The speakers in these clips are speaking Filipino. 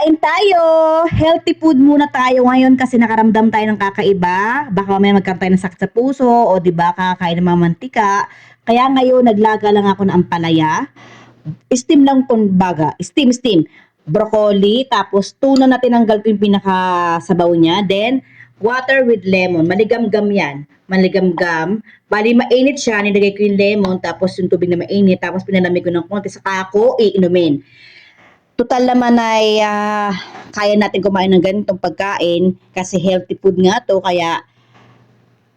Kain tayo! Healthy food muna tayo ngayon kasi nakaramdam tayo ng kakaiba. Baka may magkaroon tayo ng sakit sa puso o di ba kakain ng mga mantika. Kaya ngayon naglaga lang ako ng ampalaya. Steam lang kumbaga. Steam. Broccoli, tapos tuna na tinanggal ko yung pinakasabaw niya. Then, water with lemon. Maligamgam yan. Maligamgam. Bali, mainit siya. Nilagay ko yung lemon, tapos yung tubig na mainit, tapos pinalamig ko ng konti. Saka ako iinumin. Total naman ay kaya natin kumain ng ganitong pagkain kasi healthy food nga to, kaya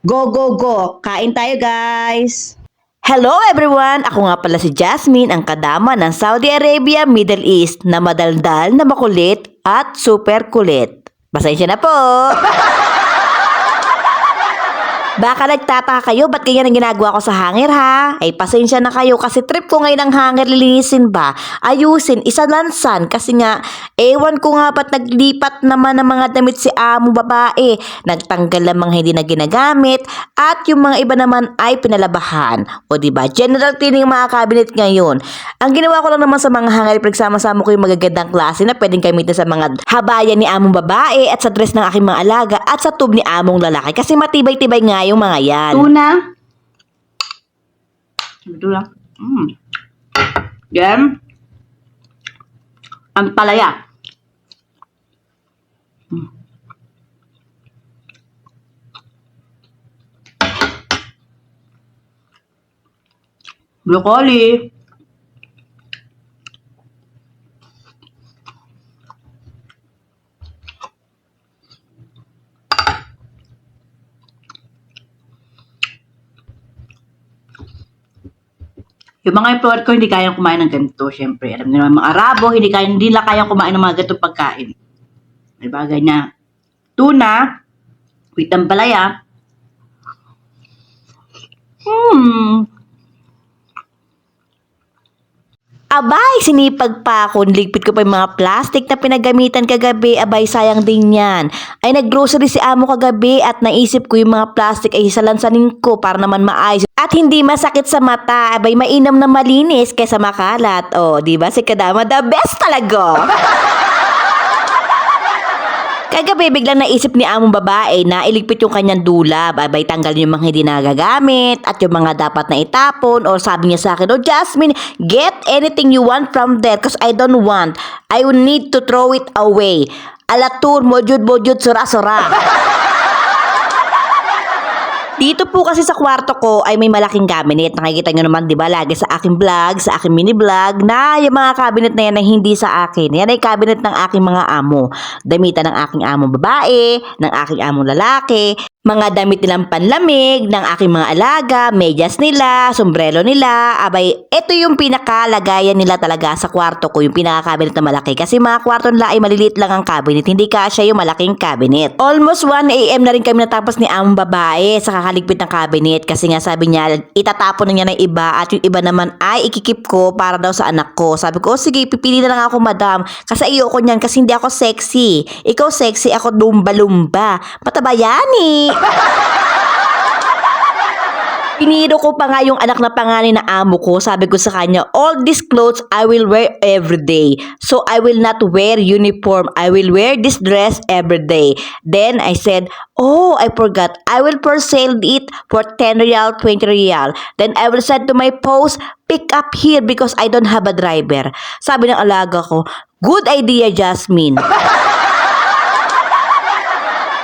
go! Kain tayo, guys! Hello everyone! Ako nga pala si Jasmine, ang kadama ng Saudi Arabia, Middle East na madaldal, na makulit at super kulit. Pasensya na po! Baka nagtataka kayo, ba't ganyan ang ginagawa ko sa hanger ha? Ay pasensya na kayo kasi trip ko ngayon ang hanger, lilinisin ba? Ayusin, isalansan kasi nga, ewan ko nga ba't naglipat naman ng mga damit si amo babae. Nagtanggal ng mga hindi na ginagamit at yung mga iba naman ay pinalabahan. O diba, general cleaning mga cabinet ngayon. Ang ginawa ko lang naman sa mga hanger, pinagsama-sama ko yung magagandang klase na pwedeng gamitin sa mga habayan ni among babae at sa dress ng aking mga alaga at sa tube ni among lalaki kasi matibay-tibay nga yung mga yan. Tuna. Ito lang. Then, ampalaya. Broccoli. Yung mga employer ko hindi kayang kumain ng ganito, syempre. Alam niyo naman, mga Arabo, hindi nila kayang kumain ng mga ganitong pagkain. May bagay na tuna, with ampalaya. Abay, sinipag pa ako. Niligpit ko pa yung mga plastic na pinagamitan kagabi. Abay, sayang din yan. Ay, naggrocery si amo kagabi at naisip ko yung mga plastic ay salansanin ko para naman maayos. At hindi masakit sa mata. Abay, mainam na malinis kaysa makalat. O, di ba si Kadama, the best talaga. Kagabi, biglang naisip ni among babae na iligpit yung kanyang dulab. Abay, tanggal yung mga hindi nagagamit at yung mga dapat na itapon. Or sabi niya sa akin, "Oh, Jasmine, get anything you want from there because I don't want. I will need to throw it away. Alatur, mojud, sura-sura." Dito po kasi sa kwarto ko ay may malaking cabinet. Nakikita nyo naman, di ba, lagi sa aking vlog, sa aking mini vlog, na yung mga cabinet na yan ay hindi sa akin. Yan ay cabinet ng aking mga amo. Damitan ng aking amo babae, ng aking amo lalaki, mga damit nilang panlamig, ng aking mga alaga, medyas nila, sombrero nila. Abay, ito yung pinakalagayan nila talaga sa kwarto ko, yung pinaka-cabinet na malaki. Kasi mga kwarto nila ay maliliit lang ang cabinet, hindi kasya yung malaking cabinet. Almost 1 AM na rin kami natapos ni among babae sa kakaligpit ng cabinet. Kasi nga sabi niya, itatapon na niya ng iba at yung iba naman ay ikikip ko para daw sa anak ko. Sabi ko, sige, pipili na lang ako, madam. Kasi ayoko niyan kasi hindi ako sexy. Ikaw sexy, ako lumba-lumba. Mataba yan eh. Piniro ko pa nga yung anak na panganay na amo ko. Sabi ko sa kanya, all these clothes I will wear every day. So I will not wear uniform. I will wear this dress every day. Then I said, oh, I forgot. I will for sale it for 10 real, 20 real. Then I will send to my post, pick up here because I don't have a driver. Sabi ng alaga ko, good idea, Jasmine.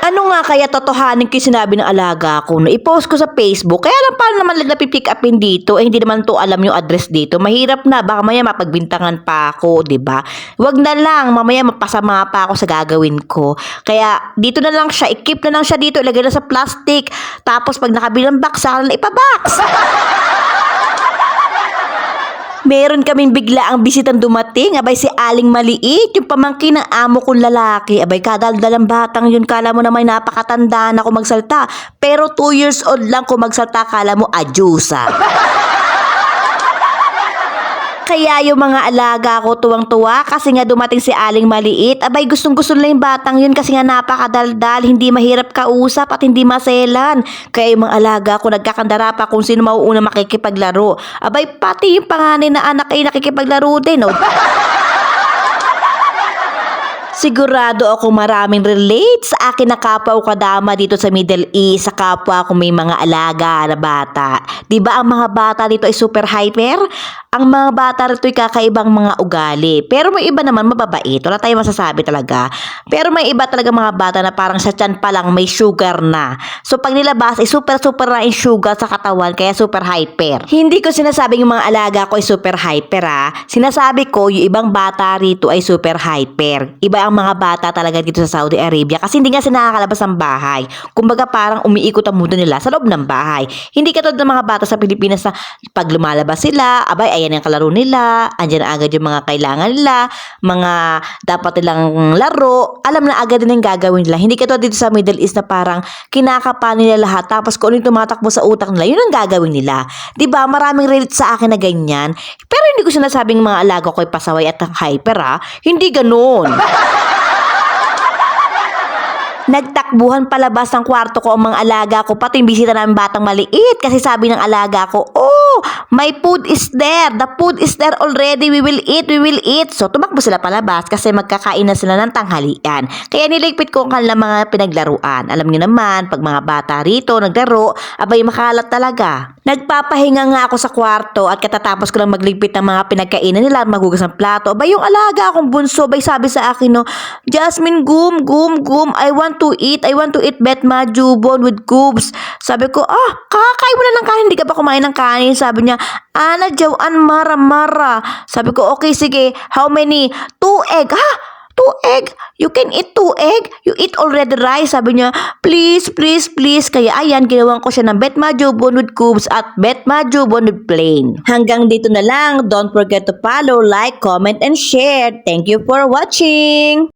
Ano nga kaya totohanin ko yung sinabi ng alaga ko na i-post ko sa Facebook? Kaya lang paano naman napipick upin dito? Eh hindi naman to alam yung address dito. Mahirap na, baka mamaya mapagbintangan pa ako, 'di ba? Wag na lang, mamaya mapasama pa ako sa gagawin ko. Kaya dito na lang siya, i-keep na lang siya dito, ilagay na sa plastic. Tapos pag nakabilang box, saka na ipabox. Meron kaming bigla ang bisitang dumating. Abay, si Aling Maliit, yung pamangkin ng amo kong lalaki. Abay, kadaldalang batang yun. Kala mo naman napakatanda na kung magsalta. Pero 2 years old lang kung magsalta, kala mo adyusa. Kaya yung mga alaga ko tuwang-tuwa kasi nga dumating si Aling Maliit. Abay, gustong-gusto nila yung batang yun kasi nga napakadaldal, hindi mahirap kausap at hindi maselan. Kaya yung mga alaga ko nagkakandara pa kung sino mauuna makikipaglaro. Abay, pati yung panganay na anak ay nakikipaglaro din. Oh. Sigurado ako maraming relate sa akin na kapwa ko kadama dito sa Middle East, sa kapwa ko may mga alaga na bata. Di ba ang mga bata dito ay super hyper? Ang mga bata rito ay kakaibang mga ugali. Pero may iba naman mababait. Wala tayong masasabi talaga. Pero may iba talaga mga bata na parang sa tiyan pa lang may sugar na. So pag nilabas ay super na yung sugar sa katawan kaya super hyper. Hindi ko sinasabing yung mga alaga ko ay super hyper Sinasabi ko yung ibang bata rito ay super hyper. Iba ang mga bata talaga dito sa Saudi Arabia kasi hindi nga sila nakakalabas ng bahay. Kumbaga parang umiikot ang mundo nila sa loob ng bahay. Hindi katulad ng mga bata sa Pilipinas na pag lumalabas sila, abay ayan ang kalaro nila, andyan na agad yung mga kailangan nila, mga dapat nilang laro, alam na agad din yung gagawin nila. Hindi katulad dito sa Middle East na parang kinakapa nila lahat tapos kung ano yung tumatakbo sa utak nila, yun ang gagawin nila. Diba? Maraming relate sa akin na ganyan. Pero hindi ko sinasabing mga alaga ko ay pasaway at hyper Hindi ganun. Nagtakbuhan palabas ng kwarto ko ang mga alaga ko, pati yung bisita namin batang maliit. Kasi sabi ng alaga ko, oh, my food is there. The food is there already. We will eat, we will eat. So, tumakbo sila palabas kasi magkakain na sila ng tanghalian. Kaya niligpit ko ang kanilang mga pinaglaruan. Alam niyo naman, pag mga bata rito naglaro, abay makalat talaga. Nagpapahinga nga ako sa kwarto at katatapos ko lang magligpit ng mga pinagkainan nila at magugas ng plato. Abay yung alaga akong bunso, bay sabi sa akin, no, Jasmine, gum, I want to eat betma jubon with cubes. Sabi ko, kakakain mo na ng kanin, hindi ka ba kumain ng kanin? Sabi niya, Ana, jawan, mara. Sabi ko, okay, sige, how many? 2 egg, 2 egg? You can eat 2 egg? You eat already rice? Sabi niya, please. Kaya ayan, ginawan ko siya ng betma jubon with cubes at betma jubon with plain. Hanggang dito na lang. Don't forget to follow, like, comment, and share. Thank you for watching!